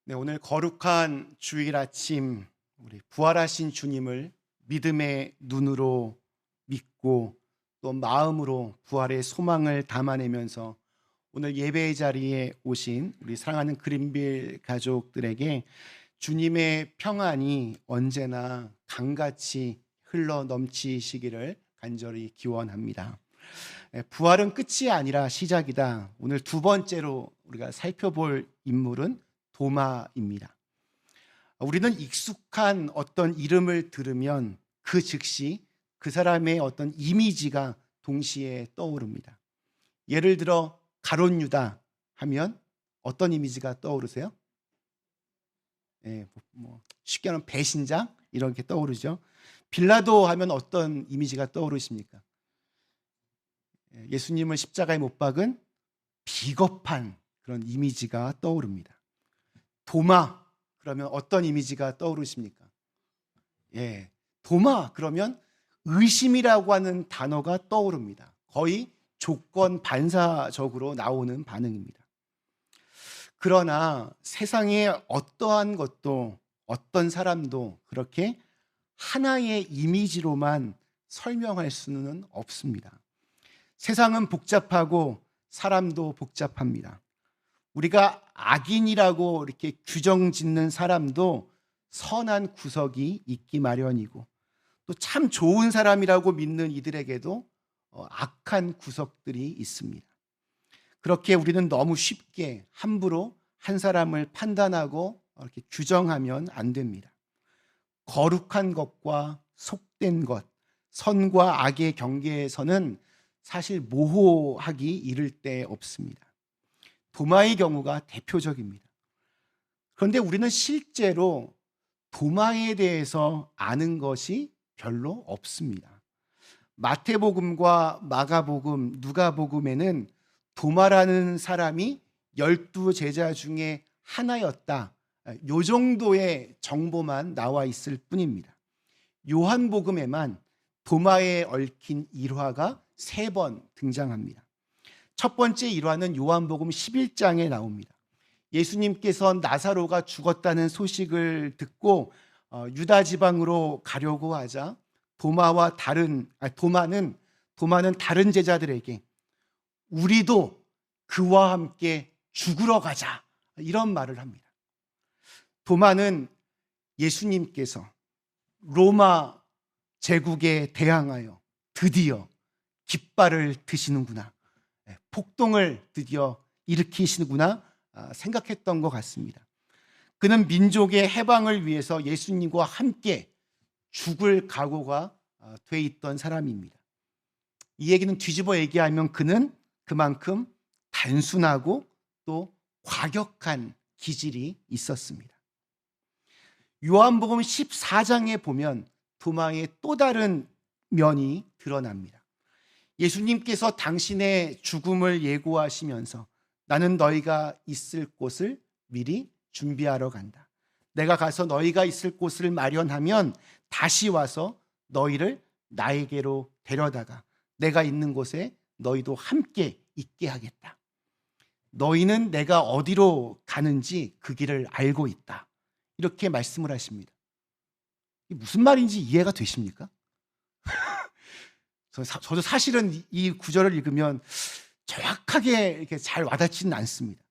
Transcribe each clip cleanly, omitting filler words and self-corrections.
네, 오늘 거룩한 주일 아침 우리 부활하신 주님을 믿음의 눈으로 믿고 또 마음으로 부활의 소망을 담아내면서 오늘 예배의 자리에 오신 우리 사랑하는 그린빌 가족들에게 주님의 평안이 언제나 강같이 흘러 넘치시기를 간절히 기원합니다. 부활은 끝이 아니라 시작이다. 오늘 두 번째로 우리가 살펴볼 인물은 도마입니다. 우리는 익숙한 어떤 이름을 들으면 그 즉시 그 사람의 어떤 이미지가 동시에 떠오릅니다. 예를 들어 가룟 유다 하면 어떤 이미지가 떠오르세요? 쉽게 말하면 배신자 이렇게 떠오르죠. 빌라도 하면 어떤 이미지가 떠오르십니까? 예수님을 십자가에 못 박은 비겁한 그런 이미지가 떠오릅니다. 도마 그러면 어떤 이미지가 떠오르십니까? 도마 그러면 의심이라고 하는 단어가 떠오릅니다. 거의 조건 반사적으로 나오는 반응입니다. 그러나 세상에 어떠한 것도 어떤 사람도 그렇게 하나의 이미지로만 설명할 수는 없습니다. 세상은 복잡하고 사람도 복잡합니다. 우리가 악인이라고 이렇게 규정 짓는 사람도 선한 구석이 있기 마련이고 또 참 좋은 사람이라고 믿는 이들에게도 악한 구석들이 있습니다. 그렇게 우리는 너무 쉽게 함부로 한 사람을 판단하고 이렇게 규정하면 안 됩니다. 거룩한 것과 속된 것, 선과 악의 경계에서는 사실 모호하기 이를 데 없습니다. 도마의 경우가 대표적입니다. 그런데 우리는 실제로 도마에 대해서 아는 것이 별로 없습니다. 마태복음과 마가복음, 누가복음에는 도마라는 사람이 12제자 중에 하나였다. 요 정도의 정보만 나와 있을 뿐입니다. 요한복음에만 도마에 얽힌 일화가 3번 등장합니다. 첫 번째 일화는 요한복음 11장에 나옵니다. 예수님께서 나사로가 죽었다는 소식을 듣고 유다 지방으로 가려고 하자 도마는 다른 제자들에게 우리도 그와 함께 죽으러 가자 이런 말을 합니다. 도마는 예수님께서 로마 제국에 대항하여 드디어 깃발을 드시는구나, 폭동을 드디어 일으키시는구나 생각했던 것 같습니다. 그는 민족의 해방을 위해서 예수님과 함께 죽을 각오가 돼 있던 사람입니다. 이 얘기는 뒤집어 얘기하면 그는 그만큼 단순하고 또 과격한 기질이 있었습니다. 요한복음 14장에 보면 도마의 또 다른 면이 드러납니다. 예수님께서 당신의 죽음을 예고하시면서 나는 너희가 있을 곳을 미리 준비하러 간다. 내가 가서 너희가 있을 곳을 마련하면 다시 와서 너희를 나에게로 데려다가 내가 있는 곳에 너희도 함께 있게 하겠다. 너희는 내가 어디로 가는지 그 길을 알고 있다. 이렇게 말씀을 하십니다. 이게 무슨 말인지 이해가 되십니까? 저도 사실은 이 구절을 읽으면 정확하게 이렇게 잘 와닿지는 않습니다.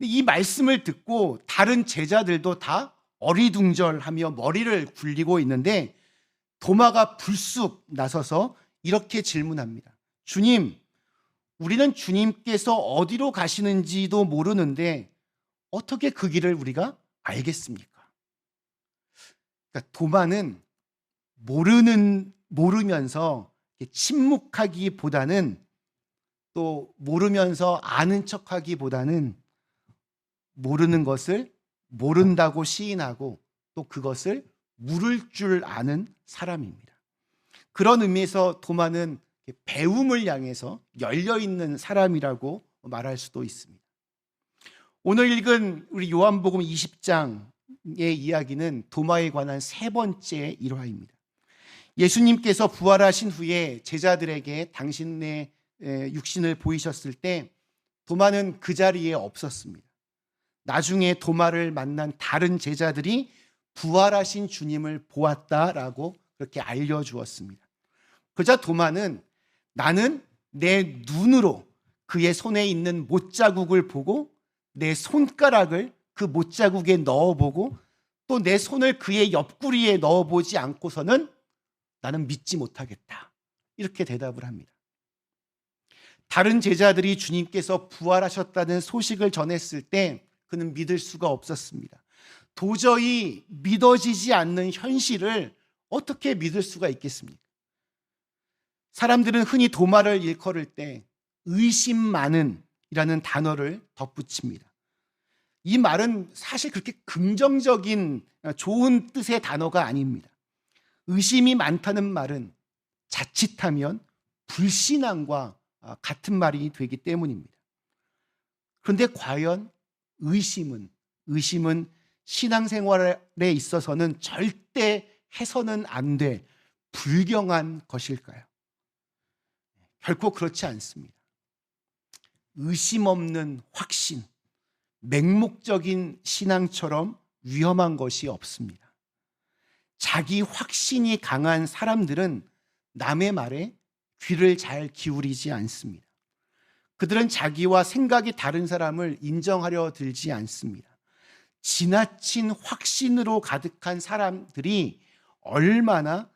이 말씀을 듣고 다른 제자들도 다 어리둥절하며 머리를 굴리고 있는데 도마가 불쑥 나서서 이렇게 질문합니다. 주님, 우리는 주님께서 어디로 가시는지도 모르는데 어떻게 그 길을 우리가 알겠습니까? 그러니까 도마는 모르면서 침묵하기보다는 또 모르면서 아는 척하기보다는 모르는 것을 모른다고 시인하고 또 그것을 물을 줄 아는 사람입니다. 그런 의미에서 도마는 배움을 향해서 열려있는 사람이라고 말할 수도 있습니다. 오늘 읽은 우리 요한복음 20장의 이야기는 도마에 관한 3번째 일화입니다. 예수님께서 부활하신 후에 제자들에게 당신의 육신을 보이셨을 때 도마는 그 자리에 없었습니다. 나중에 도마를 만난 다른 제자들이 부활하신 주님을 보았다라고 그렇게 알려주었습니다. 그러자 도마는 나는 내 눈으로 그의 손에 있는 못자국을 보고 내 손가락을 그 못자국에 넣어보고 또 내 손을 그의 옆구리에 넣어보지 않고서는 나는 믿지 못하겠다. 이렇게 대답을 합니다. 다른 제자들이 주님께서 부활하셨다는 소식을 전했을 때 그는 믿을 수가 없었습니다. 도저히 믿어지지 않는 현실을 어떻게 믿을 수가 있겠습니까? 사람들은 흔히 도마를 일컬을 때 의심 많은 이라는 단어를 덧붙입니다. 이 말은 사실 그렇게 긍정적인 좋은 뜻의 단어가 아닙니다. 의심이 많다는 말은 자칫하면 불신앙과 같은 말이 되기 때문입니다. 그런데 과연 의심은 신앙생활에 있어서는 절대 해서는 안 될 불경한 것일까요? 결코 그렇지 않습니다. 의심 없는 확신, 맹목적인 신앙처럼 위험한 것이 없습니다. 자기 확신이 강한 사람들은 남의 말에 귀를 잘 기울이지 않습니다. 그들은 자기와 생각이 다른 사람을 인정하려 들지 않습니다. 지나친 확신으로 가득한 사람들이 얼마나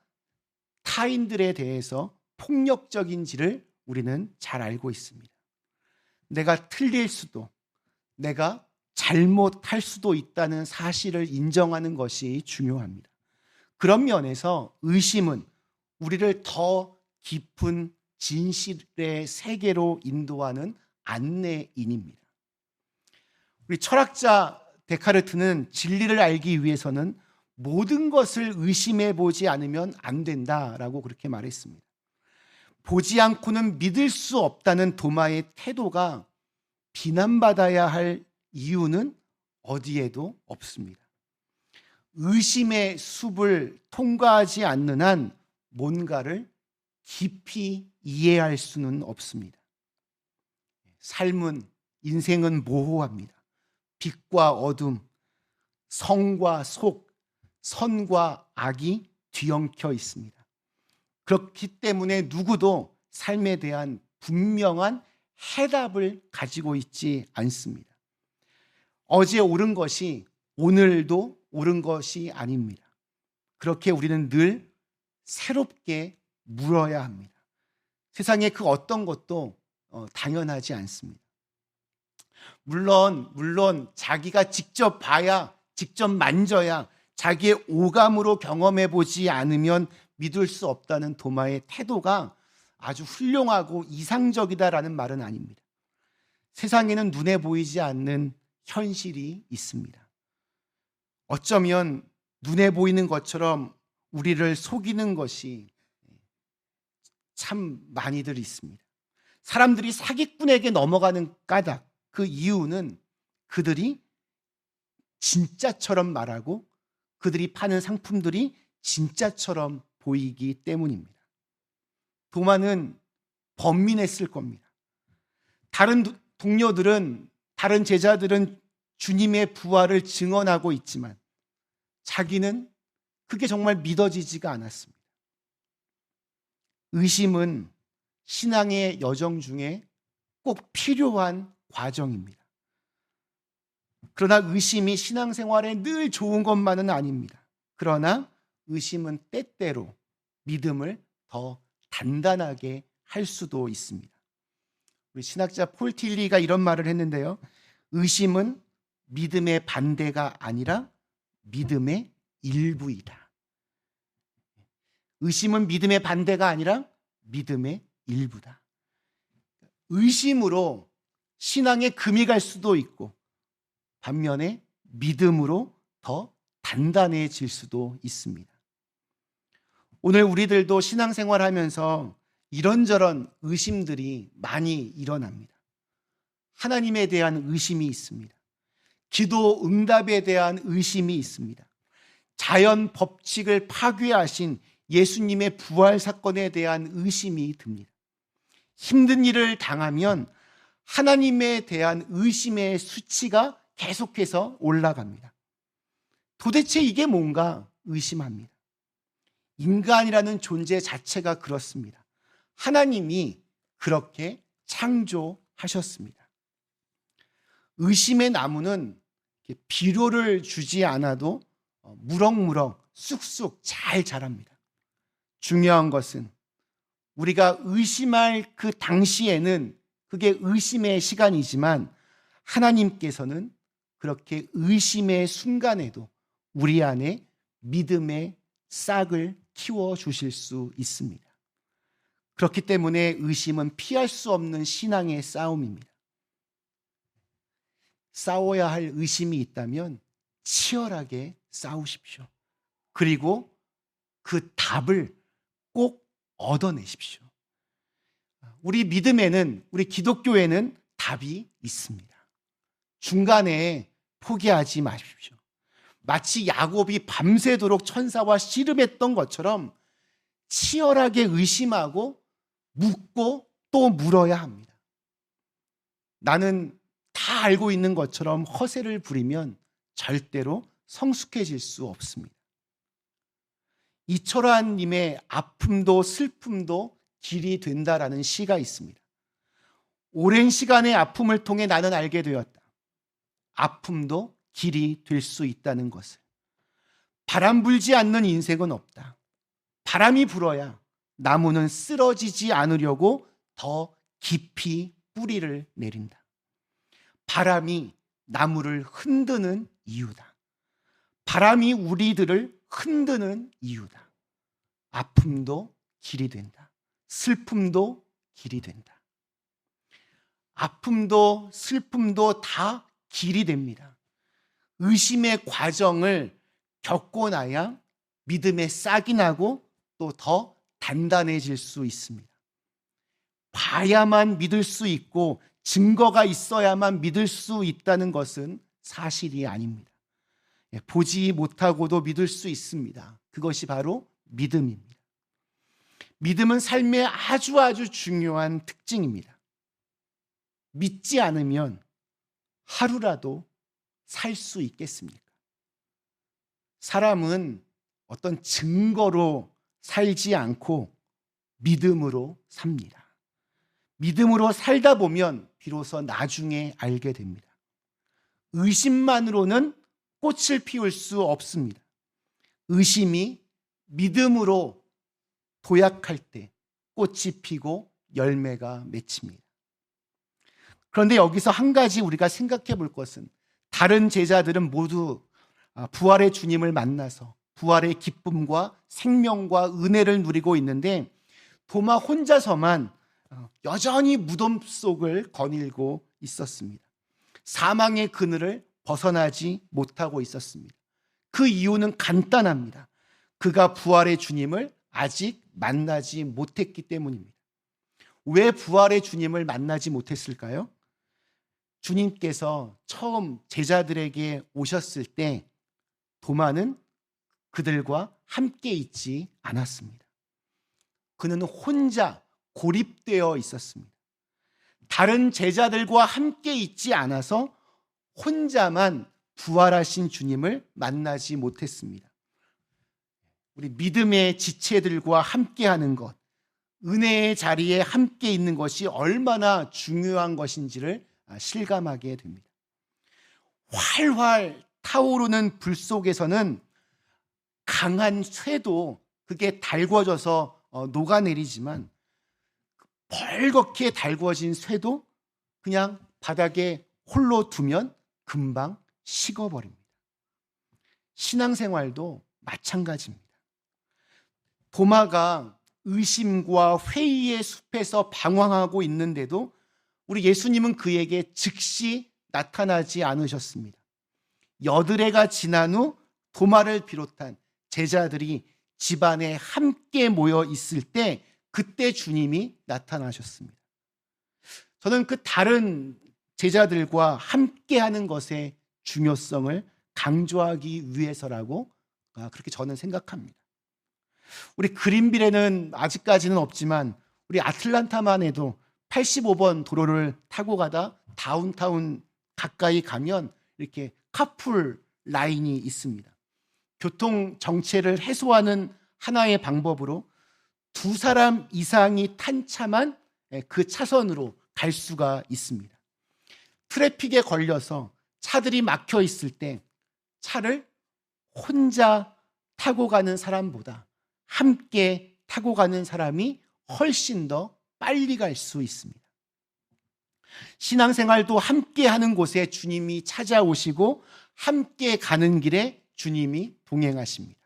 타인들에 대해서 폭력적인지를 우리는 잘 알고 있습니다. 내가 틀릴 수도, 내가 잘못할 수도 있다는 사실을 인정하는 것이 중요합니다. 그런 면에서 의심은 우리를 더 깊은 진실의 세계로 인도하는 안내인입니다. 우리 철학자 데카르트는 진리를 알기 위해서는 모든 것을 의심해 보지 않으면 안 된다라고 그렇게 말했습니다. 보지 않고는 믿을 수 없다는 도마의 태도가 비난받아야 할 이유는 어디에도 없습니다. 의심의 숲을 통과하지 않는 한 뭔가를 깊이 이해할 수는 없습니다. 삶은, 인생은 모호합니다. 빛과 어둠, 성과 속, 선과 악이 뒤엉켜 있습니다. 그렇기 때문에 누구도 삶에 대한 분명한 해답을 가지고 있지 않습니다. 어제 옳은 것이 오늘도 옳은 것이 아닙니다. 그렇게 우리는 늘 새롭게 물어야 합니다. 세상에 그 어떤 것도 당연하지 않습니다. 물론 자기가 직접 봐야, 직접 만져야, 자기의 오감으로 경험해 보지 않으면 믿을 수 없다는 도마의 태도가 아주 훌륭하고 이상적이다라는 말은 아닙니다. 세상에는 눈에 보이지 않는 현실이 있습니다. 어쩌면 눈에 보이는 것처럼 우리를 속이는 것이 참 많이들 있습니다. 사람들이 사기꾼에게 넘어가는 까닭, 그 이유는 그들이 진짜처럼 말하고 그들이 파는 상품들이 진짜처럼 보이기 때문입니다. 도마는 번민했을 겁니다. 다른 동료들은, 다른 제자들은 주님의 부활을 증언하고 있지만 자기는 그게 정말 믿어지지가 않았습니다. 의심은 신앙의 여정 중에 꼭 필요한 과정입니다. 그러나 의심이 신앙생활에 늘 좋은 것만은 아닙니다. 그러나 의심은 때때로 믿음을 더 단단하게 할 수도 있습니다. 우리 신학자 폴 틸리가 이런 말을 했는데요. 의심은 믿음의 반대가 아니라 믿음의 일부이다. 의심은 믿음의 반대가 아니라 믿음의 일부다. 의심으로 신앙에 금이 갈 수도 있고 반면에 믿음으로 더 단단해질 수도 있습니다. 오늘 우리들도 신앙생활하면서 이런저런 의심들이 많이 일어납니다. 하나님에 대한 의심이 있습니다. 기도 응답에 대한 의심이 있습니다. 자연 법칙을 파괴하신 예수님의 부활 사건에 대한 의심이 듭니다. 힘든 일을 당하면 하나님에 대한 의심의 수치가 계속해서 올라갑니다. 도대체 이게 뭔가 의심합니다. 인간이라는 존재 자체가 그렇습니다. 하나님이 그렇게 창조하셨습니다. 의심의 나무는 비료를 주지 않아도 무럭무럭 쑥쑥 잘 자랍니다. 중요한 것은 우리가 의심할 그 당시에는 그게 의심의 시간이지만 하나님께서는 그렇게 의심의 순간에도 우리 안에 믿음의 싹을 키워주실 수 있습니다. 그렇기 때문에 의심은 피할 수 없는 신앙의 싸움입니다. 싸워야 할 의심이 있다면 치열하게 싸우십시오. 그리고 그 답을 꼭 얻어내십시오. 우리 믿음에는, 우리 기독교에는 답이 있습니다. 중간에 포기하지 마십시오. 마치 야곱이 밤새도록 천사와 씨름했던 것처럼 치열하게 의심하고 묻고 또 물어야 합니다. 나는 다 알고 있는 것처럼 허세를 부리면 절대로 성숙해질 수 없습니다. 이철환님의 아픔도 슬픔도 길이 된다라는 시가 있습니다. 오랜 시간의 아픔을 통해 나는 알게 되었다. 아픔도 길이 될 수 있다는 것을. 바람 불지 않는 인생은 없다. 바람이 불어야 나무는 쓰러지지 않으려고 더 깊이 뿌리를 내린다. 바람이 나무를 흔드는 이유다. 바람이 우리들을 흔드는 이유다. 아픔도 길이 된다. 슬픔도 길이 된다. 아픔도 슬픔도 다 길이 됩니다. 의심의 과정을 겪고 나야 믿음의 싹이 나고 또 더 단단해질 수 있습니다. 봐야만 믿을 수 있고 증거가 있어야만 믿을 수 있다는 것은 사실이 아닙니다. 보지 못하고도 믿을 수 있습니다. 그것이 바로 믿음입니다. 믿음은 삶의 아주 중요한 특징입니다. 믿지 않으면 하루라도 살 수 있겠습니까? 사람은 어떤 증거로 살지 않고 믿음으로 삽니다. 믿음으로 살다 보면 비로소 나중에 알게 됩니다. 의심만으로는 꽃을 피울 수 없습니다. 의심이 믿음으로 도약할 때 꽃이 피고 열매가 맺힙니다. 그런데 여기서 한 가지 우리가 생각해 볼 것은, 다른 제자들은 모두 부활의 주님을 만나서 부활의 기쁨과 생명과 은혜를 누리고 있는데 도마 혼자서만 여전히 무덤 속을 거닐고 있었습니다. 사망의 그늘을 벗어나지 못하고 있었습니다. 그 이유는 간단합니다. 그가 부활의 주님을 아직 만나지 못했기 때문입니다. 왜 부활의 주님을 만나지 못했을까요? 주님께서 처음 제자들에게 오셨을 때 도마는 그들과 함께 있지 않았습니다. 그는 혼자 고립되어 있었습니다. 다른 제자들과 함께 있지 않아서 혼자만 부활하신 주님을 만나지 못했습니다. 우리 믿음의 지체들과 함께하는 것, 은혜의 자리에 함께 있는 것이 얼마나 중요한 것인지를 실감하게 됩니다. 활활 타오르는 불 속에서는 강한 쇠도 그게 달궈져서 녹아내리지만 벌겋게 달궈진 쇠도 그냥 바닥에 홀로 두면 금방 식어버립니다. 신앙생활도 마찬가지입니다. 도마가 의심과 회의의 숲에서 방황하고 있는데도 우리 예수님은 그에게 즉시 나타나지 않으셨습니다. 여드레가 지난 후 도마를 비롯한 제자들이 집안에 함께 모여 있을 때 그때 주님이 나타나셨습니다. 저는 그 다른 제자들과 함께하는 것의 중요성을 강조하기 위해서라고 그렇게 저는 생각합니다. 우리 그린빌에는 아직까지는 없지만 우리 아틀란타만 해도 85번 도로를 타고 가다 다운타운 가까이 가면 이렇게 카풀 라인이 있습니다. 교통 정체를 해소하는 하나의 방법으로 두 사람 이상이 탄 차만 그 차선으로 갈 수가 있습니다. 트래픽에 걸려서 차들이 막혀 있을 때 차를 혼자 타고 가는 사람보다 함께 타고 가는 사람이 훨씬 더 빨리 갈 수 있습니다. 신앙생활도 함께 하는 곳에 주님이 찾아오시고 함께 가는 길에 주님이 동행하십니다.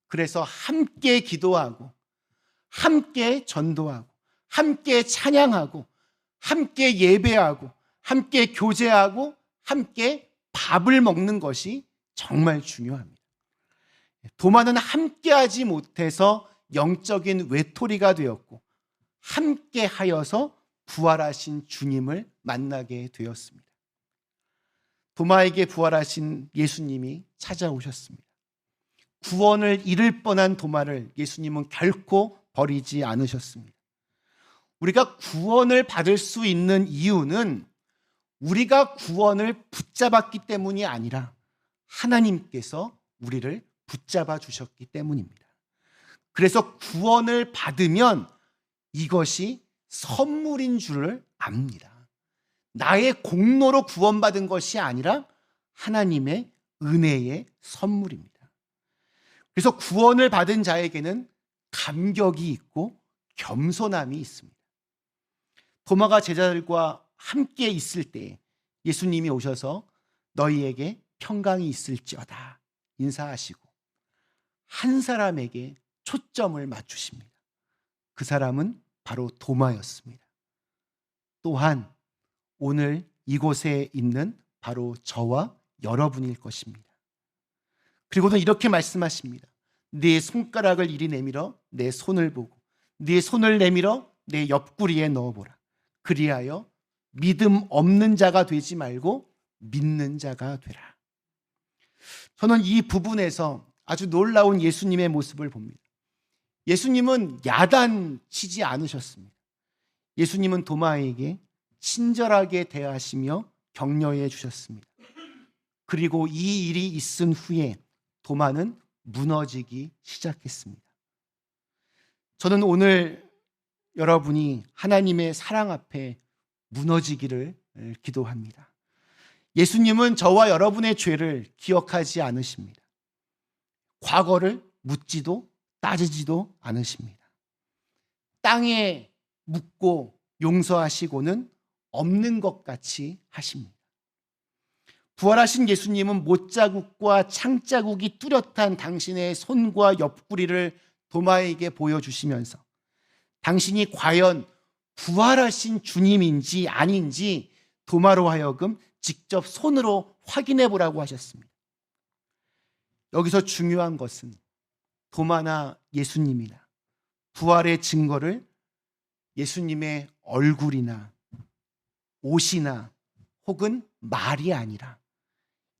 그래서 함께 기도하고 함께 전도하고 함께 찬양하고 함께 예배하고 함께 교제하고 함께 밥을 먹는 것이 정말 중요합니다. 도마는 함께하지 못해서 영적인 외톨이가 되었고 함께 하여서 부활하신 주님을 만나게 되었습니다. 도마에게 부활하신 예수님이 찾아오셨습니다. 구원을 잃을 뻔한 도마를 예수님은 결코 버리지 않으셨습니다. 우리가 구원을 받을 수 있는 이유는 우리가 구원을 붙잡았기 때문이 아니라 하나님께서 우리를 붙잡아 주셨기 때문입니다. 그래서 구원을 받으면 이것이 선물인 줄을 압니다. 나의 공로로 구원받은 것이 아니라 하나님의 은혜의 선물입니다. 그래서 구원을 받은 자에게는 감격이 있고 겸손함이 있습니다. 도마가 제자들과 함께 있을 때 예수님이 오셔서 너희에게 평강이 있을지어다 인사하시고 한 사람에게 초점을 맞추십니다. 그 사람은 바로 도마였습니다. 또한 오늘 이곳에 있는 바로 저와 여러분일 것입니다. 그리고는 이렇게 말씀하십니다. 네 손가락을 이리 내밀어 내 손을 보고 네 손을 내밀어 내 옆구리에 넣어보라. 그리하여 믿음 없는 자가 되지 말고 믿는 자가 되라. 저는 이 부분에서 아주 놀라운 예수님의 모습을 봅니다. 예수님은 야단치지 않으셨습니다. 예수님은 도마에게 친절하게 대하시며 격려해 주셨습니다. 그리고 이 일이 있은 후에 도마는 무너지기 시작했습니다. 저는 오늘 여러분이 하나님의 사랑 앞에 무너지기를 기도합니다. 예수님은 저와 여러분의 죄를 기억하지 않으십니다. 과거를 묻지도 따지지도 않으십니다. 땅에 묻고 용서하시고는 없는 것 같이 하십니다. 부활하신 예수님은 못자국과 창자국이 뚜렷한 당신의 손과 옆구리를 도마에게 보여주시면서 당신이 과연 부활하신 주님인지 아닌지 도마로 하여금 직접 손으로 확인해 보라고 하셨습니다. 여기서 중요한 것은 도마나 예수님이나 부활의 증거를 예수님의 얼굴이나 옷이나 혹은 말이 아니라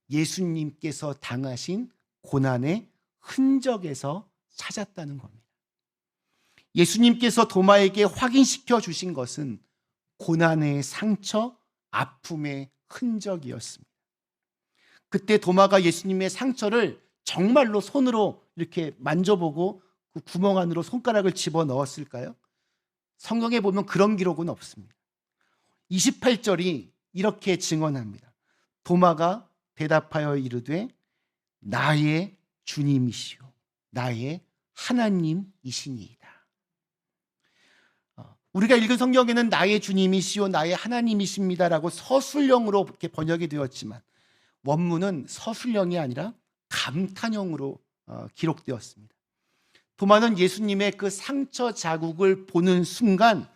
예수님께서 당하신 고난의 흔적에서 찾았다는 겁니다. 예수님께서 도마에게 확인시켜 주신 것은 고난의 상처, 아픔의 흔적이었습니다. 그때 도마가 예수님의 상처를 정말로 손으로 이렇게 만져보고 그 구멍 안으로 손가락을 집어 넣었을까요? 성경에 보면 그런 기록은 없습니다. 28절이 이렇게 증언합니다. 도마가 대답하여 이르되 나의 주님이시오 나의 하나님이시니이다. 우리가 읽은 성경에는 나의 주님이시오 나의 하나님이십니다라고 서술형으로 이렇게 번역이 되었지만 원문은 서술형이 아니라 감탄형으로 기록되었습니다. 도마는 예수님의 그 상처 자국을 보는 순간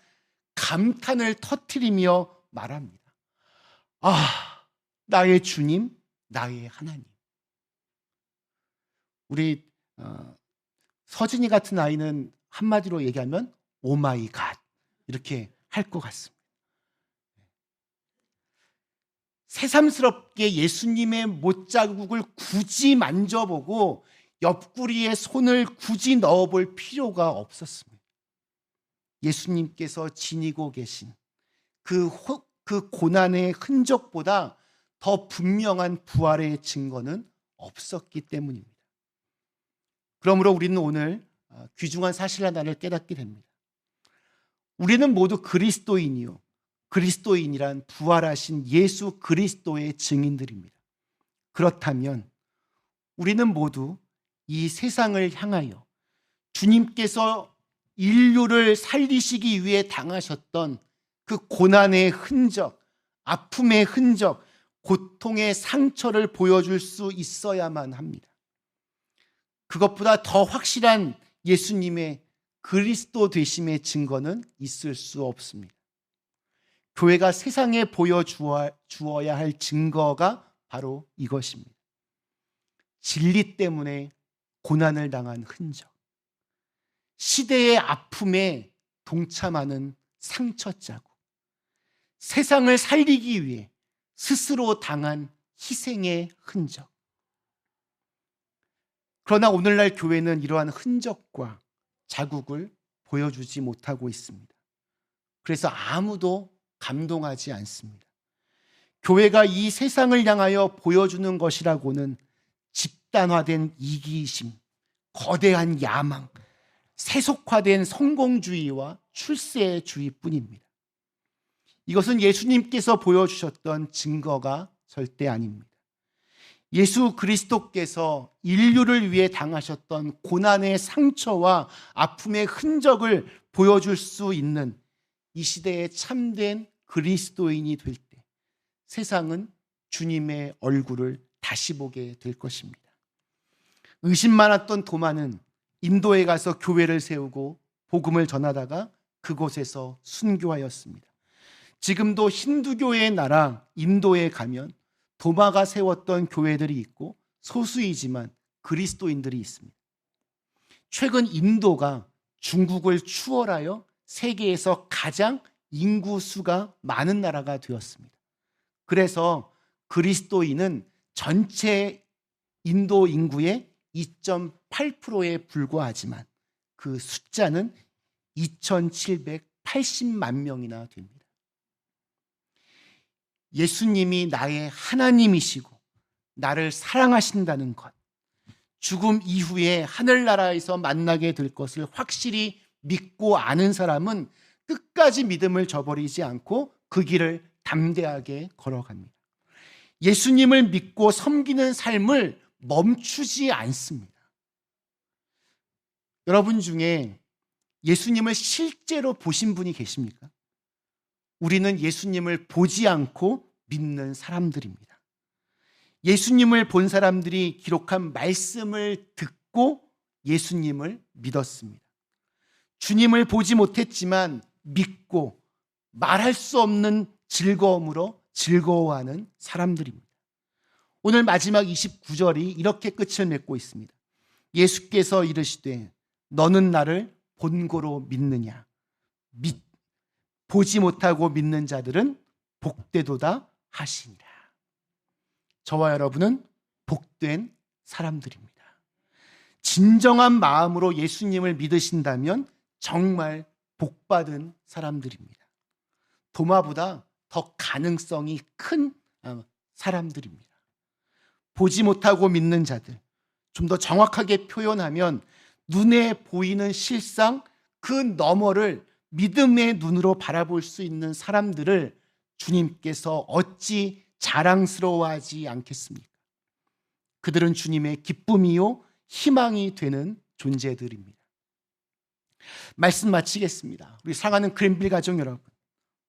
감탄을 터뜨리며 말합니다. 아, 나의 주님, 나의 하나님. 우리 서진이 같은 아이는 한마디로 얘기하면 오 마이 갓 이렇게 할 것 같습니다. 새삼스럽게 예수님의 못자국을 굳이 만져보고 옆구리에 손을 굳이 넣어볼 필요가 없었습니다. 예수님께서 지니고 계신 그 고난의 흔적보다 더 분명한 부활의 증거는 없었기 때문입니다. 그러므로 우리는 오늘 귀중한 사실 하나를 깨닫게 됩니다. 우리는 모두 그리스도인이요, 그리스도인이란 부활하신 예수 그리스도의 증인들입니다. 그렇다면 우리는 모두 이 세상을 향하여 주님께서 인류를 살리시기 위해 당하셨던 그 고난의 흔적, 아픔의 흔적, 고통의 상처를 보여줄 수 있어야만 합니다. 그것보다 더 확실한 예수님의 그리스도 되심의 증거는 있을 수 없습니다. 교회가 세상에 보여주어야 할 증거가 바로 이것입니다. 진리 때문에 고난을 당한 흔적, 시대의 아픔에 동참하는 상처 자국, 세상을 살리기 위해 스스로 당한 희생의 흔적. 그러나 오늘날 교회는 이러한 흔적과 자국을 보여주지 못하고 있습니다. 그래서 아무도 감동하지 않습니다. 교회가 이 세상을 향하여 보여주는 것이라고는 집단화된 이기심, 거대한 야망, 세속화된 성공주의와 출세주의뿐입니다. 이것은 예수님께서 보여주셨던 증거가 절대 아닙니다. 예수 그리스도께서 인류를 위해 당하셨던 고난의 상처와 아픔의 흔적을 보여줄 수 있는 이 시대의 참된 그리스도인이 될 때 세상은 주님의 얼굴을 다시 보게 될 것입니다. 의심 많았던 도마는 인도에 가서 교회를 세우고 복음을 전하다가 그곳에서 순교하였습니다. 지금도 힌두교의 나라 인도에 가면 도마가 세웠던 교회들이 있고 소수이지만 그리스도인들이 있습니다. 최근 인도가 중국을 추월하여 세계에서 가장 인구 수가 많은 나라가 되었습니다. 그래서 그리스도인은 전체 인도 인구의 2.8%에 불과하지만 그 숫자는 2,780만 명이나 됩니다. 예수님이 나의 하나님이시고 나를 사랑하신다는 것, 죽음 이후에 하늘나라에서 만나게 될 것을 확실히 믿고 아는 사람은 끝까지 믿음을 저버리지 않고 그 길을 담대하게 걸어갑니다. 예수님을 믿고 섬기는 삶을 멈추지 않습니다. 여러분 중에 예수님을 실제로 보신 분이 계십니까? 우리는 예수님을 보지 않고 믿는 사람들입니다. 예수님을 본 사람들이 기록한 말씀을 듣고 예수님을 믿었습니다. 주님을 보지 못했지만 믿고 말할 수 없는 즐거움으로 즐거워하는 사람들입니다. 오늘 마지막 29절이 이렇게 끝을 맺고 있습니다. 예수께서 이르시되 너는 나를 본고로 믿느냐? 보지 못하고 믿는 자들은 복되도다 하시니라. 저와 여러분은 복된 사람들입니다. 진정한 마음으로 예수님을 믿으신다면 정말 복받은 사람들입니다. 도마보다 더 가능성이 큰 사람들입니다. 보지 못하고 믿는 자들, 좀 더 정확하게 표현하면 눈에 보이는 실상 그 너머를 믿음의 눈으로 바라볼 수 있는 사람들을 주님께서 어찌 자랑스러워하지 않겠습니까? 그들은 주님의 기쁨이요 희망이 되는 존재들입니다. 말씀 마치겠습니다. 우리 사랑하는 그랜빌 가족 여러분,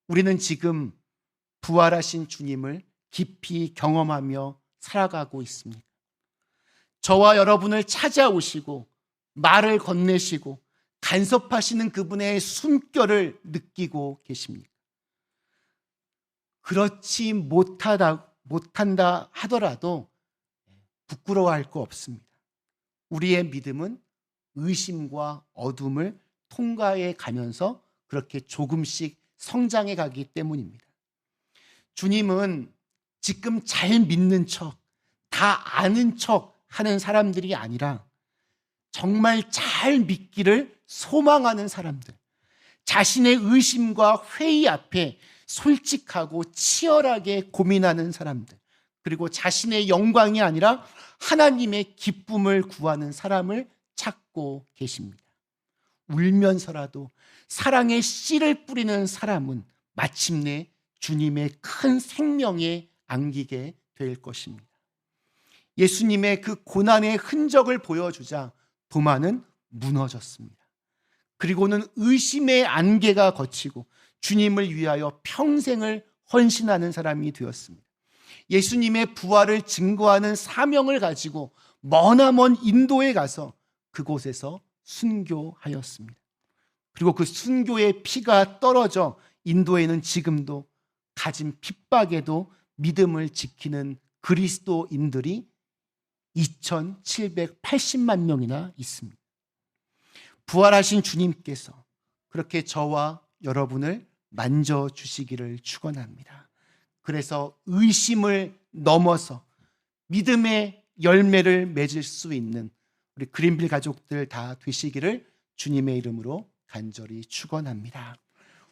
우리는 지금 부활하신 주님을 깊이 경험하며 살아가고 있습니다. 저와 여러분을 찾아오시고 말을 건네시고 간섭하시는 그분의 숨결을 느끼고 계십니까? 그렇지 못한다 하더라도 부끄러워할 거 없습니다. 우리의 믿음은 의심과 어둠을 통과해 가면서 그렇게 조금씩 성장해 가기 때문입니다. 주님은 지금 잘 믿는 척, 다 아는 척 하는 사람들이 아니라 정말 잘 믿기를 소망하는 사람들, 자신의 의심과 회의 앞에 솔직하고 치열하게 고민하는 사람들, 그리고 자신의 영광이 아니라 하나님의 기쁨을 구하는 사람을 찾고 계십니다. 울면서라도 사랑의 씨를 뿌리는 사람은 마침내 주님의 큰 생명에 안기게 될 것입니다. 예수님의 그 고난의 흔적을 보여주자 도마는 무너졌습니다. 그리고는 의심의 안개가 걷히고 주님을 위하여 평생을 헌신하는 사람이 되었습니다. 예수님의 부활을 증거하는 사명을 가지고 머나먼 인도에 가서 그곳에서 순교하였습니다. 그리고 그 순교의 피가 떨어져 인도에는 지금도 가진 핍박에도 믿음을 지키는 그리스도인들이 2780만 명이나 있습니다. 부활하신 주님께서 그렇게 저와 여러분을 만져주시기를 축원합니다. 그래서 의심을 넘어서 믿음의 열매를 맺을 수 있는 우리 그린빌 가족들 다 되시기를 주님의 이름으로 간절히 축원합니다.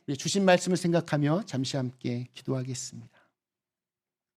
우리 주신 말씀을 생각하며 잠시 함께 기도하겠습니다.